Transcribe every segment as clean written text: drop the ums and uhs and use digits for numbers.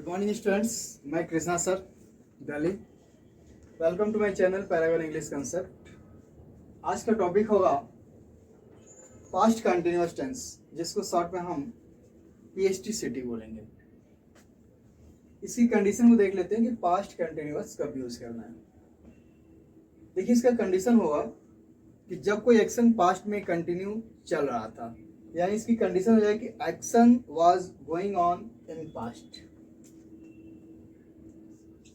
Morning students, मैं Krishna sir Delhi. Welcome to my channel Paragon English Concept. आज का topic होगा पास्ट कंटिन्यूअस टेंस, जिसको शॉर्ट में हम PST बोलेंगे। इसकी कंडीशन को देख लेते हैं कि पास्ट कंटिन्यूअस कब यूज करना है। देखिए, इसका कंडीशन होगा कि जब कोई एक्शन पास्ट में कंटिन्यू चल रहा था, यानी इसकी कंडीशन हो जाए कि action was going on in past.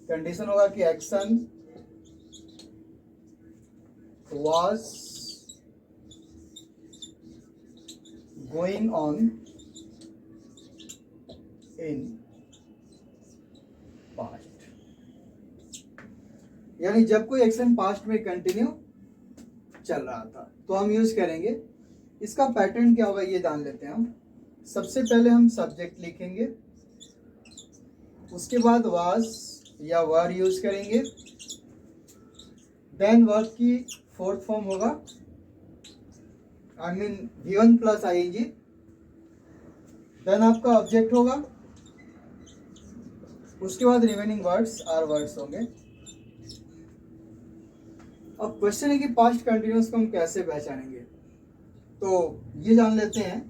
Condition होगा कि action was going on in past, यानी जब कोई एक्शन पास्ट में कंटिन्यू चल रहा था तो हम यूज करेंगे। इसका पैटर्न क्या होगा ये जान लेते हैं हम। सबसे पहले हम सब्जेक्ट लिखेंगे, उसके बाद was या वर यूज करेंगे, देन वर्ब की फोर्थ फॉर्म होगा I mean V1 plus ING, then आपका ऑब्जेक्ट होगा, उसके बाद रिमेनिंग वर्ड्स आर वर्ड्स होंगे। अब क्वेश्चन है कि पास्ट कंटिन्यूअस को हम कैसे पहचानेंगे, तो ये जान लेते हैं।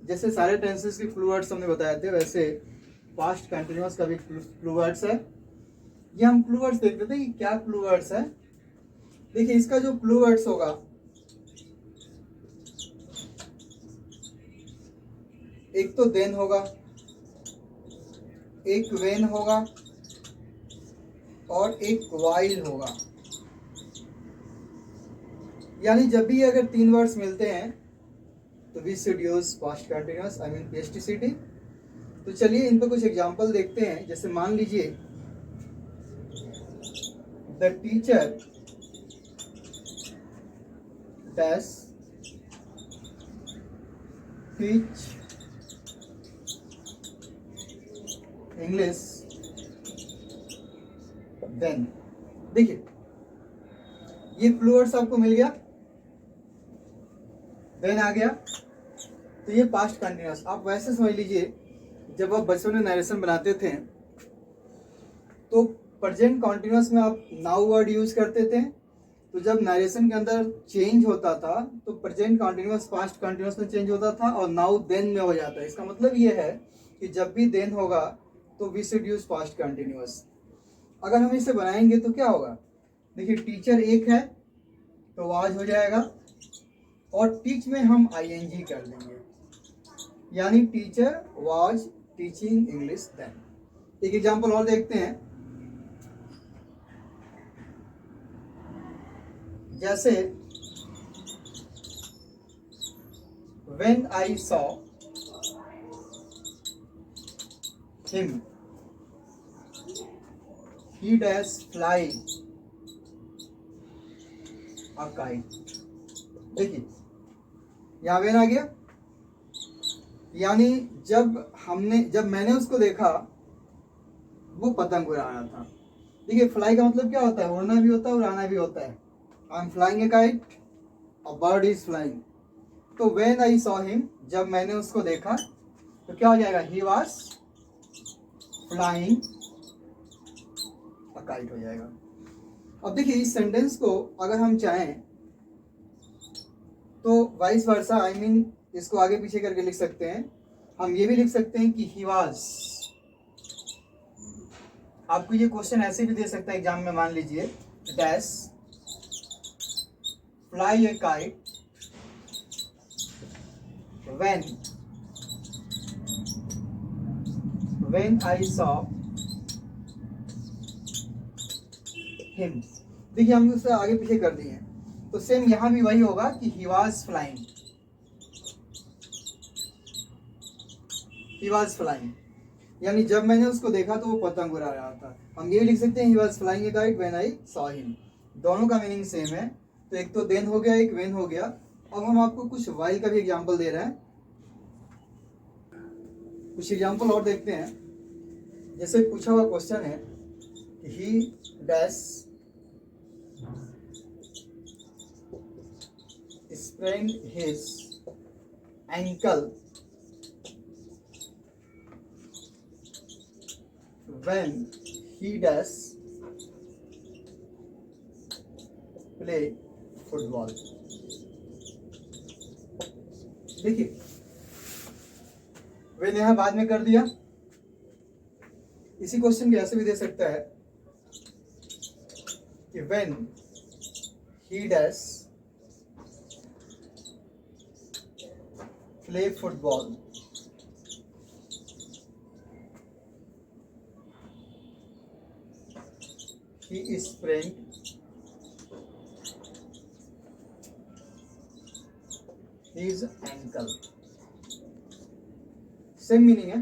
जैसे सारे टेंसेस के क्लू वर्ड्स हमने बताए थे, वैसे पास्ट कंटिन्यूअस का भी क्लू वर्ड्स है। ये हम क्लू वर्ड्स देख लेते हैं कि क्या क्लू वर्ड्स है। देखिए, इसका जो क्लू वर्ड्स होगा, एक तो देन होगा, एक वेन होगा और एक वाइल होगा। यानी जब भी अगर तीन वर्ड्स मिलते हैं तो we should use past continuous I mean PST। तो चलिए इन पर कुछ एग्जांपल देखते हैं। जैसे मान लीजिए, the teacher dash teach English then. देखिए, ये क्लू वर्ड्स आपको मिल गया, देन आ गया, तो ये पास्ट कंटिन्यूअस। आप वैसे समझ लीजिए, जब आप बचपन में नरेशन बनाते थे तो प्रेजेंट कंटिन्यूअस में आप नाउ वर्ड यूज करते थे। तो जब नरेशन के अंदर चेंज होता था तो प्रेजेंट कंटिन्यूअस पास्ट कंटिन्यूअस में चेंज होता था और नाउ देन में हो जाता है। इसका मतलब ये है कि जब भी देन होगा तो we should use past continuous. अगर हम इसे बनाएंगे तो क्या होगा, देखिए टीचर एक है तो वाज हो जाएगा और टीच में हम ING कर देंगे, यानी teacher was teaching English then. एक एग्जांपल और देखते हैं। जैसे when I saw him he dash fly a kite। देखिए, यहाँ when आ गया, यानी जब मैंने उसको देखा वो पतंग उड़ा रहा था। देखिए, फ्लाई का मतलब क्या होता है, उड़ना भी होता है, उड़ाना भी होता है। I am flying A kite, a bird is flying. तो व्हेन आई सॉ हिम, जब मैंने उसको देखा, तो क्या हो जाएगा, he was flying a kite हो जाएगा। अब देखिए, इस सेंटेंस को अगर हम चाहें तो वाइस वर्सा आई मीन इसको आगे पीछे करके लिख सकते हैं। हम ये भी लिख सकते हैं कि ही वाज। आपको ये क्वेश्चन ऐसे भी दे सकता है एग्जाम में, मान लीजिए dash fly A kite when I saw him। देखिए, हम उससे आगे पीछे कर दिए हैं, तो सेम यहां भी वही होगा कि he was flying, यानी जब मैंने उसको देखा तो वो पतंग उड़ा रहा था। हम ये लिख सकते हैं he was flying a kite when I saw him। दोनों का मीनिंग सेम है। तो एक तो देन हो गया, एक वेन हो गया। अब हम आपको कुछ वाइल का भी एग्जांपल दे रहे हैं। कुछ एग्जांपल और देखते हैं। जैसे पूछा हुआ क्वेश्चन है कि ही dash sprained his ankle when he does play football। देखिए when यहां बाद में कर दिया, इसी क्वेश्चन को ऐसे भी दे सकता है कि when he does play football he sprained his ankle। Same meaning है।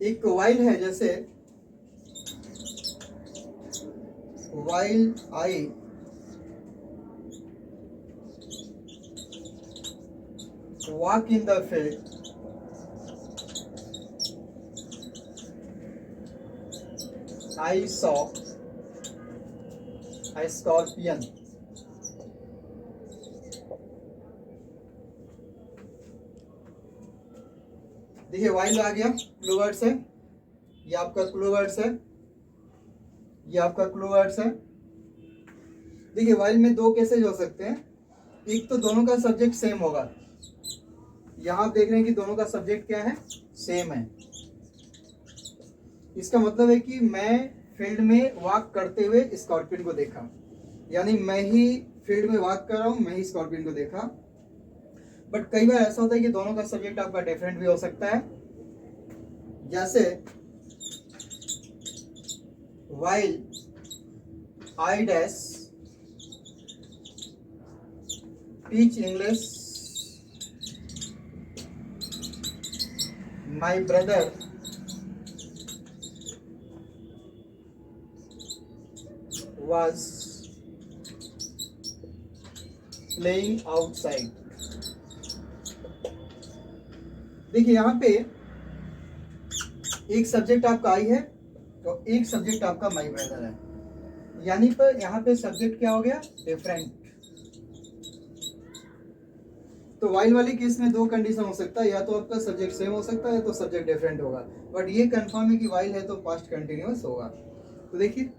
एक वाइल है, जैसे while I walk in the field I saw a scorpion। देखिए वाइल आ गया, क्लू वर्ड्स है, ये आपका क्लू वर्ड्स है, ये आपका क्लू वर्ड्स है। देखिए वाइल में दो केसेज हो सकते हैं, एक तो दोनों का सब्जेक्ट सेम होगा, यहां आप देख रहे हैं कि दोनों का सब्जेक्ट क्या है, सेम है। इसका मतलब है कि मैं फील्ड में वॉक करते हुए स्कॉर्पियन को देखा, यानी मैं ही फील्ड में वॉक कर रहा हूं, मैं ही स्कॉर्पियन को देखा। बट कई बार ऐसा होता है कि दोनों का सब्जेक्ट आपका डिफरेंट भी हो सकता है, जैसे while I dash teach English my brother was playing outside। देखिए यहाँ पे एक सब्जेक्ट आपका आई है तो एक सब्जेक्ट आपका माई ब्रदर है, यानी पर यहाँ पे सब्जेक्ट क्या हो गया, डिफरेंट। तो वाइल वाली केस में दो कंडीशन हो सकता है, या तो आपका सब्जेक्ट सेम हो सकता है या तो सब्जेक्ट डिफरेंट होगा। बट ये कंफर्म है कि वाइल है तो पास्ट कंटिन्यूअस होगा। तो देखिए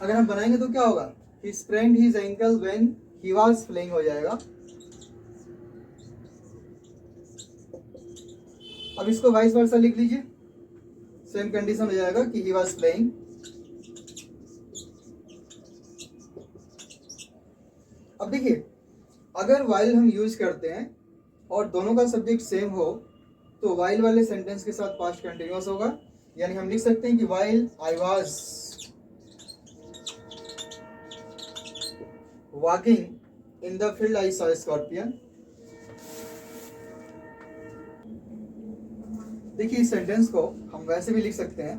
अगर हम बनाएंगे तो क्या होगा, he sprained his ankle when he was playing हो जाएगा। अब इसको वाइस वर्सा लिख लीजिए, सेम कंडीशन हो जाएगा कि he was playing। अब देखिए अगर वाइल हम यूज करते हैं और दोनों का सब्जेक्ट सेम हो तो वाइल वाले सेंटेंस के साथ पास्ट कंटिन्यूअस होगा, यानी हम लिख सकते हैं कि while I was walking in the field I saw scorpion. देखिए इस सेंटेंस को हम वैसे भी लिख सकते हैं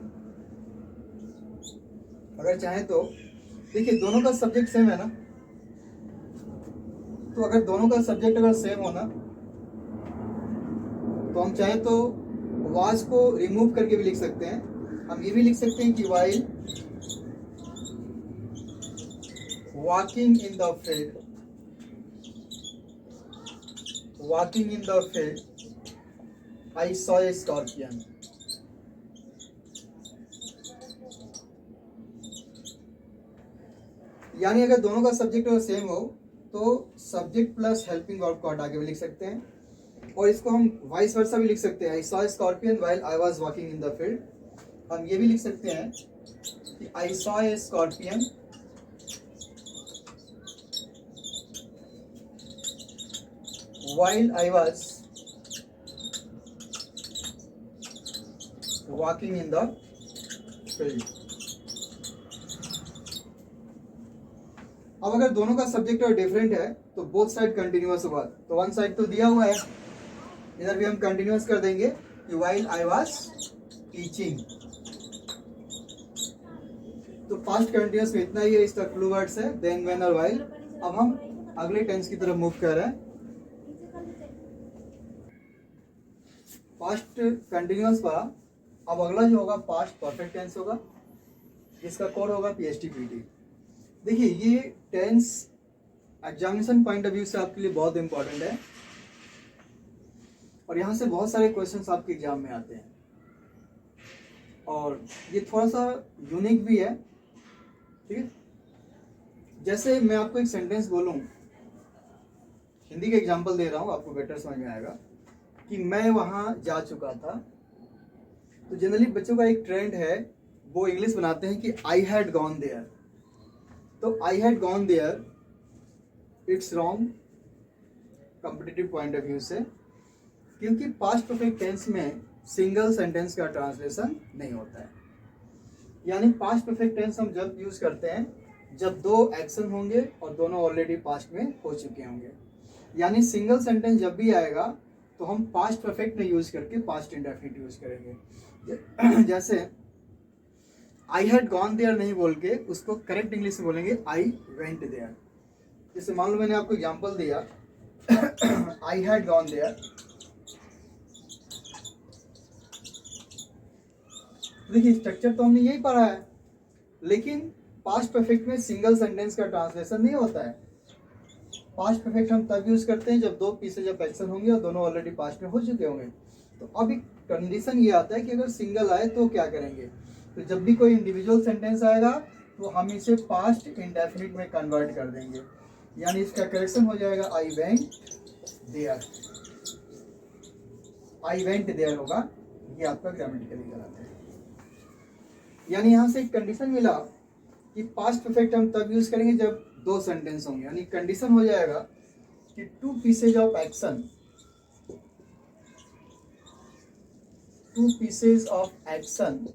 अगर चाहें तो। देखिए दोनों का सब्जेक्ट सेम है ना, तो अगर दोनों का सब्जेक्ट अगर सेम हो ना तो हम चाहें तो वाज को रिमूव करके भी लिख सकते हैं। हम ये भी लिख सकते हैं कि while walking in the field, walking in the field I saw a scorpion. यानी अगर दोनों का सब्जेक्ट अगर सेम हो तो सब्जेक्ट प्लस हेल्पिंग वर्ब को हटा के भी लिख सकते हैं, और इसको हम वाइस वर्सा भी लिख सकते हैं, I saw a scorpion while I was walking in the field. हम ये भी लिख सकते हैं कि I saw a scorpion while I was walking in the field. अब अगर दोनों का सब्जेक्ट और डिफरेंट है तो बोथ साइड कंटिन्यूअस होगा। तो वन साइड तो दिया हुआ है, इधर भी हम कंटिन्यूअस कर देंगे कि व्हाइल आई वाज टीचिंग। तो पास्ट कंटिन्यूअस में इतना ही है, इसका क्लू वर्ड्स है देन, व्हेन और व्हाइल। अब हम अगले टेंस की तरफ मूव कर रहे हैं। पास्ट कंटिन्यूअस पर अब अगला जो होगा पास्ट परफेक्ट टेंस होगा, जिसका कोड होगा PST-PT। देखिए ये tense examination point of view से आपके लिए बहुत इंपॉर्टेंट है और यहाँ से बहुत सारे क्वेश्चंस आपके एग्जाम में आते हैं। और ये थोड़ा सा यूनिक भी है, ठीक है। जैसे मैं आपको एक सेंटेंस बोलूं, हिंदी का एग्जांपल दे रहा हूं, आपको बेटर समझ में आएगा कि मैं वहां जा चुका था। तो जनरली बच्चों का एक ट्रेंड है, वो इंग्लिश बनाते हैं कि आई हैड गॉन देयर। तो I had gone there it's wrong competitive point of view से, क्योंकि पास्ट परफेक्ट टेंस में सिंगल सेंटेंस का ट्रांसलेशन नहीं होता है। यानी पास्ट परफेक्ट टेंस हम जब यूज करते हैं जब दो एक्शन होंगे और दोनों ऑलरेडी पास्ट में हो चुके होंगे। यानी सिंगल सेंटेंस जब भी आएगा तो हम पास्ट परफेक्ट में यूज करके पास्ट इंडेफिनिट यूज करेंगे। जैसे आई हैड गॉन देयर नहीं बोल के उसको करेक्ट इंग्लिश में बोलेंगे आई वेंट देयर। जैसे मान लो मैंने आपको एग्जांपल दिया आई हैड गॉन देयर, देखिए स्ट्रक्चर तो हमने यही पढ़ा है, लेकिन पास्ट परफेक्ट में सिंगल सेंटेंस का ट्रांसलेशन नहीं होता है। पास्ट परफेक्ट हम तब यूज करते हैं जब दो पीसेज ऑफ एक्शन होंगे और दोनों ऑलरेडी पास्ट में हो चुके होंगे। तो अब एक कंडीशन ये आता है कि अगर सिंगल आए तो क्या करेंगे। तो जब भी कोई इंडिविजुअल सेंटेंस आएगा तो हम इसे पास्ट इंडेफिनिट में कन्वर्ट कर देंगे। यानी इसका करेक्शन हो जाएगा I went there, I went there होगा, ये आपका ग्रामेटिकली गलत है। यानी यहाँ से एक कंडीशन मिला कि पास्ट परफेक्ट हम तब यूज करेंगे जब दो सेंटेंस होंगे। यानी कंडीशन हो जाएगा कि to pieces of action, to pieces of action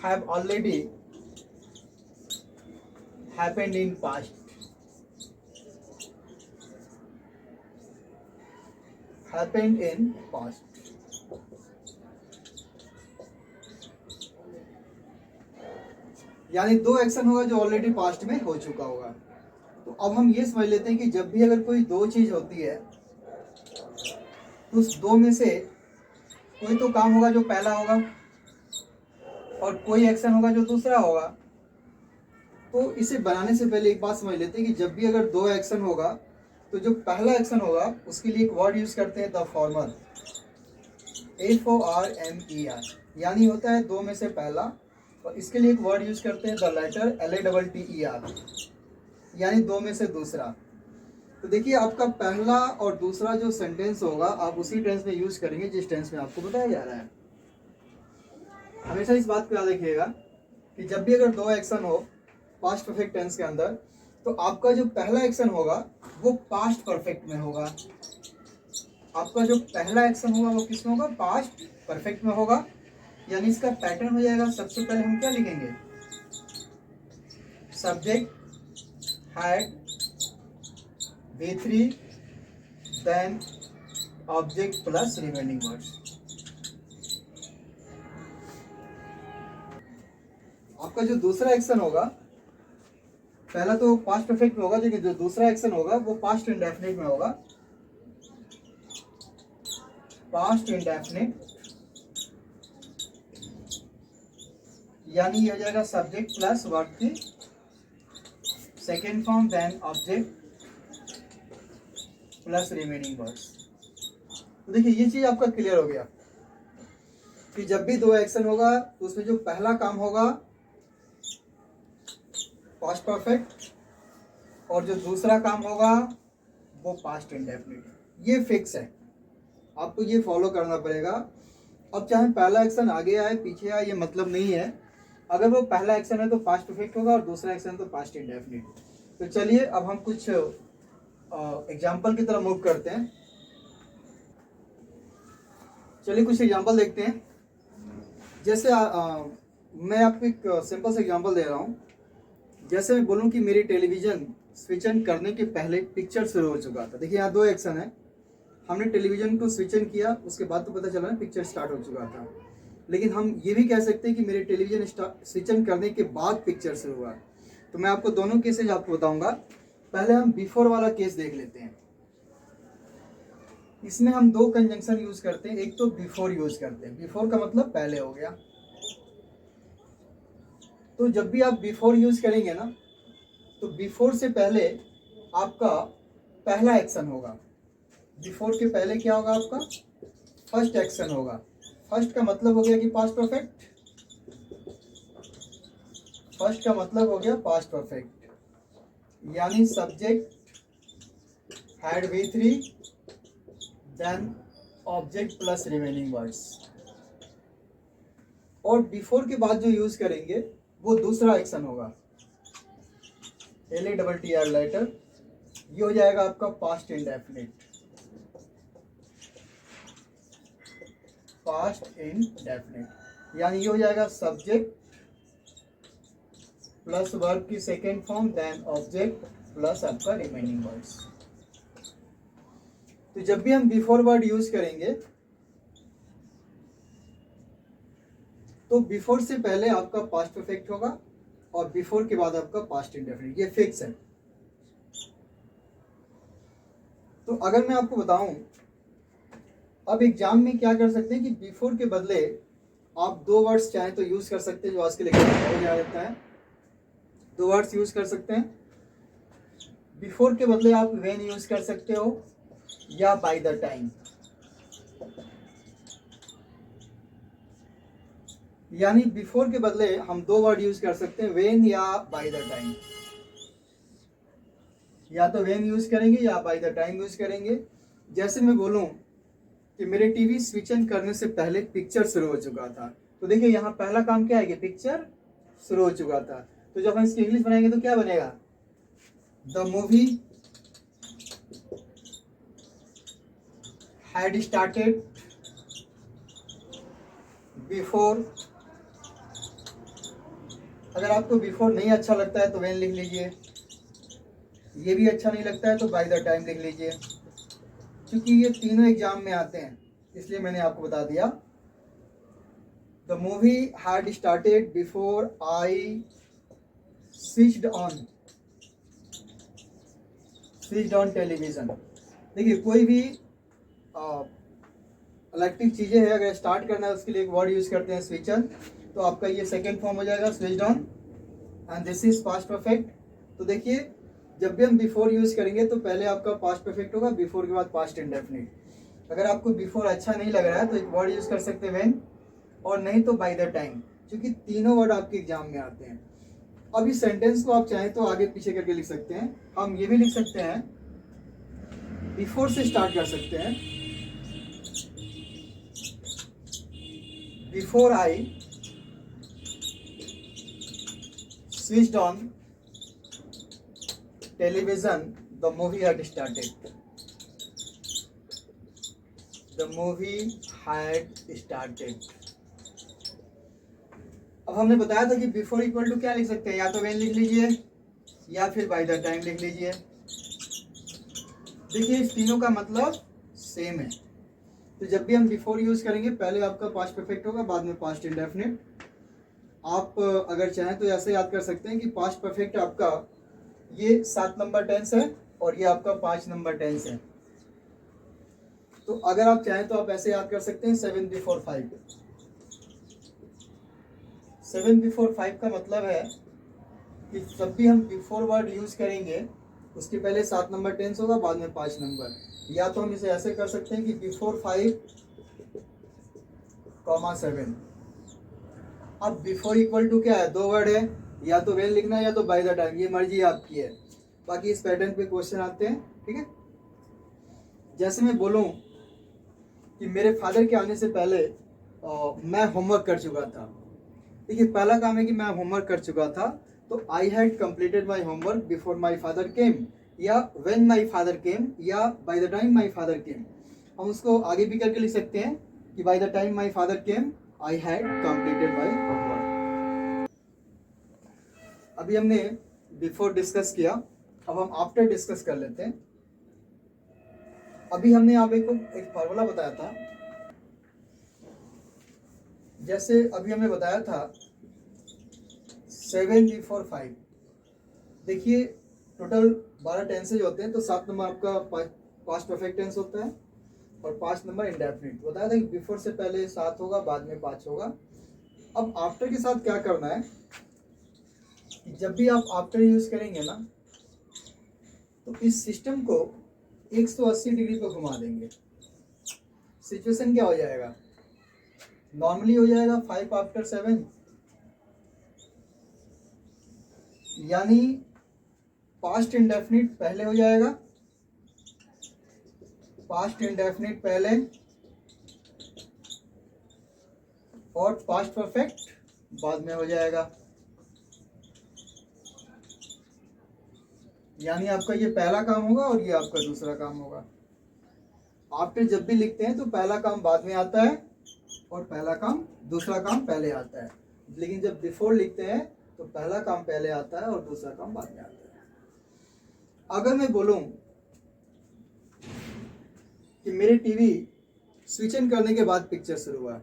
have already happened in past, happened in past। यानी दो एक्शन होगा जो ऑलरेडी पास्ट में हो चुका होगा। तो अब हम ये समझ लेते हैं कि जब भी अगर कोई दो चीज होती है तो उस दो में से कोई तो काम होगा जो पहला होगा और कोई एक्शन होगा जो दूसरा होगा। तो इसे बनाने से पहले एक बात समझ लेते हैं कि जब भी अगर दो एक्शन होगा तो जो पहला एक्शन होगा उसके लिए एक वर्ड यूज करते हैं द फॉर्मर, FORMER। यानी होता है दो में से पहला, और इसके लिए एक वर्ड यूज करते हैं द लेटर LATTER, यानी दो में से दूसरा। तो देखिए आपका पहला और दूसरा जो सेंटेंस होगा आप उसी टेंस में यूज करेंगे जिस टेंस में आपको बताया जा रहा है। हमेशा इस बात को याद रखिएगा कि जब भी अगर दो एक्शन हो पास्ट परफेक्ट टेंस के अंदर तो आपका जो पहला एक्शन होगा वो पास्ट परफेक्ट में होगा। आपका जो पहला एक्शन होगा वो किस में होगा, पास्ट परफेक्ट में होगा। यानी इसका पैटर्न हो जाएगा, सबसे पहले हम क्या लिखेंगे, subject had V3 then object plus remaining words. आपका जो दूसरा एक्शन होगा, पहला तो पास्ट परफेक्ट में होगा, लेकिन जो दूसरा एक्शन होगा वो पास्ट इंडेफिनिट में होगा, पास्ट इंडेफिनिट। यानी ये हो जाएगा सब्जेक्ट प्लस वर्ब की second form then object plus remaining words. तो देखिए ये चीज आपका क्लियर हो गया कि जब भी दो एक्शन होगा तो उसमें जो पहला काम होगा पास्ट परफेक्ट और जो दूसरा काम होगा वो पास्ट इंडेफिनिट। ये फिक्स है, आपको ये फॉलो करना पड़ेगा। अब चाहे पहला एक्शन आगे आए पीछे आए ये मतलब नहीं है, अगर वो पहला एक्शन है तो पास्ट परफेक्ट होगा और दूसरा एक्शन तो पास्ट इंडेफिनिट। तो चलिए अब हम कुछ एग्जाम्पल की तरफ मूव करते हैं। चलिए कुछ एग्जाम्पल देखते हैं। जैसे मैं आपको एक सिंपल सा एग्जाम्पल दे रहा हूँ। जैसे मैं बोलूँ कि मेरी टेलीविज़न स्विच ऑन करने के पहले पिक्चर शुरू हो चुका था। देखिए यहाँ दो एक्शन है, हमने टेलीविज़न को स्विच ऑन किया उसके बाद तो पता चला ना पिक्चर स्टार्ट हो चुका था। लेकिन हम ये भी कह सकते हैं कि मेरे टेलीविज़न स्विच ऑन करने के बाद पिक्चर शुरू हुआ। तो मैं आपको दोनों केसेज आपको बताऊंगा। पहले हम बिफोर वाला केस देख लेते हैं। इसमें हम दो कंजंक्शन यूज करते हैं, एक तो बिफोर यूज करते हैं। बिफोर का मतलब पहले हो गया। तो जब भी आप बिफोर यूज करेंगे ना तो बिफोर से पहले आपका पहला एक्शन होगा। बिफोर के पहले क्या होगा, आपका फर्स्ट एक्शन होगा। फर्स्ट का मतलब हो गया कि पास्ट परफेक्ट, फर्स्ट का मतलब हो गया पास्ट परफेक्ट, यानी subject had V3 then object plus remaining words. और बिफोर के बाद जो यूज करेंगे वो दूसरा एक्शन होगा, LATTR लेटर, ये हो जाएगा आपका पास्ट इंडेफिनिट, पास्ट इंडेफिनिट, यानी ये हो जाएगा सब्जेक्ट प्लस वर्ब की second form then object plus आपका रिमेनिंग वर्ड्स। तो जब भी हम बिफोर वर्ड यूज करेंगे तो बिफोर से पहले आपका पास्ट परफेक्ट होगा और बिफोर के बाद आपका पास्ट इंडेफिनिट, ये फिक्स है। तो अगर मैं आपको बताऊं, अब एग्जाम में क्या कर सकते हैं कि बिफोर के बदले आप दो वर्ड्स चाहें तो यूज कर सकते हैं, जो आज के लिए हो जाता है, दो वर्ड्स यूज कर सकते हैं। बिफोर के बदले आप व्हेन यूज कर सकते हो या बाय द टाइम, यानी बिफोर के बदले हम दो वर्ड यूज कर सकते हैं, व्हेन या बाय द टाइम, या तो व्हेन यूज करेंगे या बाय द टाइम यूज करेंगे। जैसे मैं बोलूं कि मेरे टीवी स्विच ऑन करने से पहले पिक्चर शुरू हो चुका था, तो देखिए यहाँ पहला काम क्या है कि पिक्चर शुरू हो चुका था। तो जब हम इसकी इंग्लिश बनाएंगे तो क्या बनेगा, the movie had started before. अगर आपको बिफोर नहीं अच्छा लगता है तो व्हेन लिख लीजिए, ये भी अच्छा नहीं लगता है तो बाय द टाइम लिख लीजिए। क्योंकि ये तीनों एग्जाम में आते हैं इसलिए मैंने आपको बता दिया। The movie had started before I switched on television. देखिए कोई भी इलेक्ट्रिक चीजें है, अगर स्टार्ट करना है उसके लिए एक वर्ड यूज करते हैं स्विच ऑन, तो आपका ये सेकेंड फॉर्म हो जाएगा switched on and this is past perfect. तो देखिए जब भी हम बिफोर यूज करेंगे तो पहले आपका पास्ट परफेक्ट होगा, बिफोर के बाद पास्ट इंडेफिनिट। अगर आपको बिफोर अच्छा नहीं लग रहा है तो एक वर्ड यूज कर सकते हैं व्हेन, और नहीं तो बाय द टाइम, क्योंकि तीनों वर्ड आपके एग्जाम में आते हैं। अब इस सेंटेंस को आप चाहें तो आगे पीछे करके लिख सकते हैं। हम ये भी लिख सकते हैं, बिफोर से स्टार्ट कर सकते हैं, before I switched on television the movie had started, the movie had started. अब हमने बताया था कि बिफोर इक्वल टू क्या लिख सकते हैं, या तो व्हेन लिख लीजिए या फिर बाय द टाइम लिख लीजिए। देखिए इस तीनों का मतलब सेम है। तो जब भी हम बिफोर यूज करेंगे पहले आपका पास्ट परफेक्ट होगा, बाद में पास्ट इंडेफिनिट। आप अगर चाहें तो ऐसे याद कर सकते हैं कि पास्ट परफेक्ट आपका ये 7 नंबर टेंस है और ये आपका 5 नंबर टेंस है। तो अगर आप चाहें तो आप ऐसे याद कर सकते हैं 7 बिफोर 5। 7 बिफोर 5 का मतलब है कि जब भी हम बिफोर वर्ड यूज करेंगे उसके पहले 7 नंबर टेंस होगा, बाद में 5 नंबर। या तो हम इसे ऐसे कर सकते हैं कि बिफोर 5, 7। अब बिफोर इक्वल टू क्या है, दो वर्ड है, या तो व्हेन लिखना है या तो बाय द टाइम, ये मर्जी आपकी है। बाकी इस पैटर्न पे क्वेश्चन आते हैं, ठीक है। जैसे मैं बोलूं कि मेरे फादर के आने से पहले मैं होमवर्क कर चुका था। देखिए पहला काम है कि मैं होमवर्क कर चुका था, तो I had completed my homework before my father came, या व्हेन माई फादर केम, या by the time my father came. हम उसको आगे भी करके लिख सकते हैं कि by the time my father came I had completed my homework. अभी हमने बिफोर डिस्कस किया, अब हम आफ्टर डिस्कस कर लेते हैं। अभी हमने आप एक फार्मूला बताया था, जैसे अभी हमने बताया था 7 बिफोर 5। देखिए टोटल 12 टेंसेज होते हैं, तो 7 नंबर आपका पास्ट परफेक्ट टेंस होता है और 5 नंबर इंडेफिनिट। बताया था कि बिफोर से पहले 7 होगा, बाद में 5 होगा। अब आफ्टर के साथ क्या करना है कि जब भी आप आफ्टर यूज करेंगे ना, तो इस सिस्टम को 180 डिग्री पर घुमा देंगे। सिचुएशन क्या हो जाएगा, नॉर्मली हो जाएगा 5 आफ्टर 7, यानी पास्ट इंडेफिनिट पहले हो जाएगा, पास्ट इंडेफिनिट पहले और पास्ट परफेक्ट बाद में हो जाएगा। यानी आपका ये पहला काम होगा और ये आपका दूसरा काम होगा। आफ्टर जब भी लिखते हैं तो पहला काम बाद में आता है और दूसरा काम पहले आता है, लेकिन जब बिफोर लिखते हैं तो पहला काम पहले आता है और दूसरा काम बाद में आता है। अगर मैं बोलूं कि मेरे टीवी स्विच ऑन करने के बाद पिक्चर शुरू हुआ,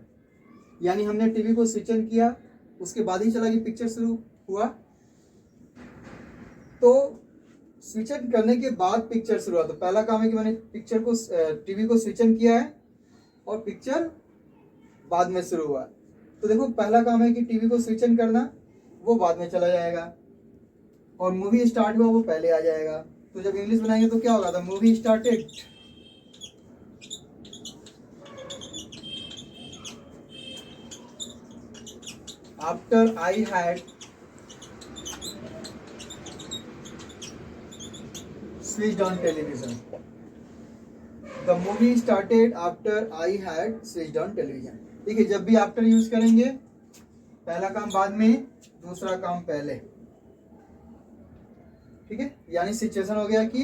यानी हमने टीवी को स्विच ऑन किया उसके बाद ही चला कि पिक्चर शुरू हुआ, तो स्विच ऑन करने के बाद पिक्चर शुरू हुआ तो पहला काम है कि मैंने टीवी को स्विच ऑन किया है और पिक्चर बाद में शुरू हुआ। तो देखो पहला काम है कि टीवी को स्विच ऑन करना, वो बाद में चला जाएगा, और मूवी स्टार्ट हुआ वो पहले आ जाएगा। तो जब इंग्लिश बनाएंगे तो क्या होगा, the movie started, after I had switched on television. The movie started after I had switched on television. ठीक है, जब भी आफ्टर यूज करेंगे पहला काम बाद में, दूसरा काम पहले। ठीक है, यानी सिचुएशन हो गया कि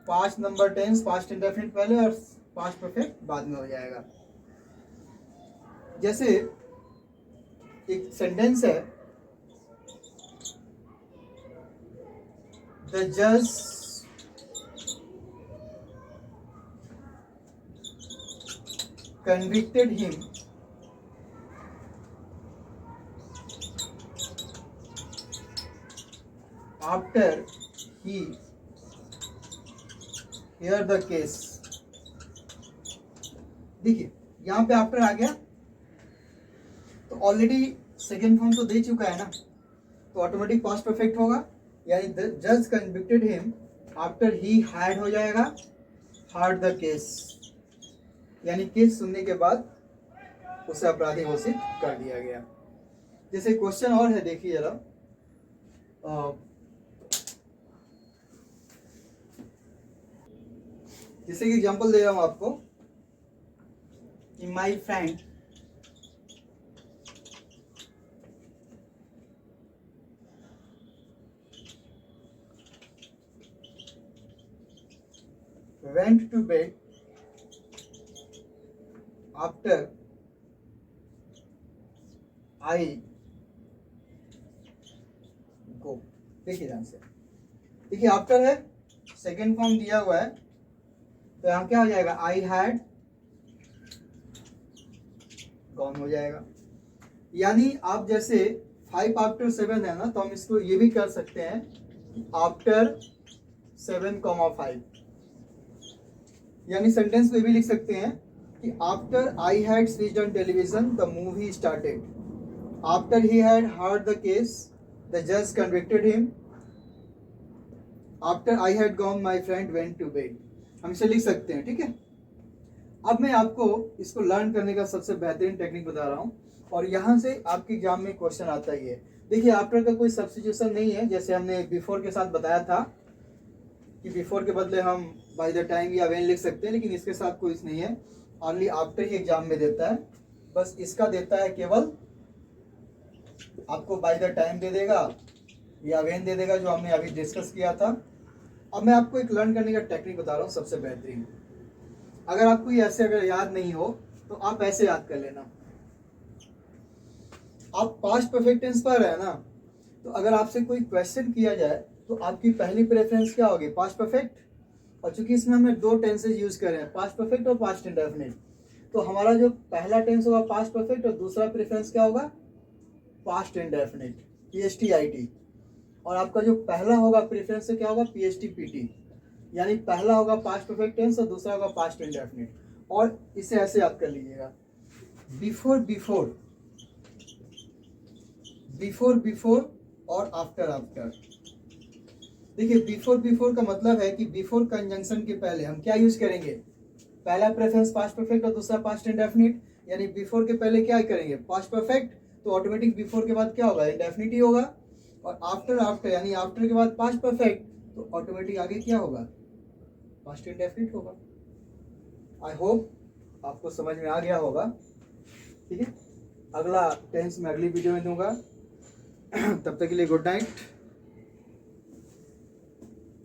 past number tense past indefinite पहले और पास्ट परफेक्ट बाद में हो जाएगा। जैसे एक सेंटेंस है, द जज convicted him after he heard the case। देखिए यहाँ पे आफ्टर आ गया तो ऑलरेडी सेकेंड फॉर्म तो दे चुका है ना, तो ऑटोमेटिक पास्ट परफेक्ट होगा, यानी द जज convicted him after he had हो जाएगा हर्ड द केस, यानी केस सुनने के बाद उसे अपराधी घोषित कर दिया गया। जैसे क्वेश्चन और है, देखिए जरा, जैसे कि एग्जांपल दे रहा हूं आपको कि my friend went to bed after I go। देखिए ध्यान से, देखिए आफ्टर है, सेकेंड फॉर्म दिया हुआ है, तो यहाँ क्या हो जाएगा, आई हैड गॉन हो जाएगा। यानी आप जैसे 5 आफ्टर 7 है ना, तो हम इसको ये भी कर सकते हैं आफ्टर 7,5, यानी सेंटेंस में भी लिख सकते हैं कि after I had switched on television the movie started, after he had heard the case the जज convicted him, after I had gone my friend went to bed. हम इसे लिख सकते हैं। ठीक है, अब मैं आपको इसको लर्न करने का सबसे बेहतरीन टेक्निक बता रहा हूँ, और यहाँ से आपके एग्जाम में क्वेश्चन आता ही है। देखिए आफ्टर का कोई सब्स्टिट्यूशन नहीं है, जैसे हमने बिफोर के साथ बताया था कि बिफोर के बदले हम बाय द टाइम या व्हेन लिख सकते हैं, लेकिन इसके साथ कोई नहीं है, ओनली आफ्टर ही एग्जाम में देता है। बस इसका देता है केवल आपको बाय द टाइम दे देगा या व्हेन दे देगा, जो हमने अभी डिस्कस किया था। अब मैं आपको एक लर्न करने का टेक्निक बता रहा हूँ सबसे बेहतरीन। अगर आपको ये ऐसे अगर याद नहीं हो तो आप ऐसे याद कर लेना। आप पास्ट परफेक्ट टेंस पर है ना, तो अगर आपसे कोई क्वेश्चन किया जाए तो आपकी पहली प्रेफरेंस क्या होगी, पास्ट परफेक्ट। और चूंकि इसमें हमने 2 टेंसेज यूज करे हैं, पास्ट परफेक्ट और पास्ट इंडेफिनिट, तो हमारा जो पहला टेंस होगा पास्ट परफेक्ट और दूसरा प्रेफरेंस क्या होगा, पास्ट इंडेफिनिट, PST-IT। और आपका जो पहला होगा प्रेफरेंस से क्या होगा, PST-PT। यानी पहला होगा पास्ट परफेक्ट टेंस और दूसरा होगा पास्ट इंडेफिनिट। और इसे ऐसे याद कर लीजिएगा, बिफोर बिफोर, बिफोर बिफोर और आफ्टर आफ्टर। देखिए बिफोर बिफोर का मतलब है कि बिफोर कंजंक्शन के पहले हम क्या यूज करेंगे, पहला प्रेफरेंस पास्ट परफेक्ट और दूसरा पास्ट इंडेफिनिट, यानी बिफोर के पहले क्या करेंगे पास्ट परफेक्ट, तो ऑटोमेटिक बिफोर के बाद क्या होगा इंडेफिनिट ही होगा, और आफ्टर यानी आफ्टर के बाद पास्ट परफेक्ट तो ऑटोमेटिक आगे क्या होगा पास्ट इंडेफिनिट होगा। आई होप आपको समझ में आ गया होगा। ठीक है, अगला टेंस मैं अगली वीडियो में दूंगा। तब तक के लिए गुड नाइट।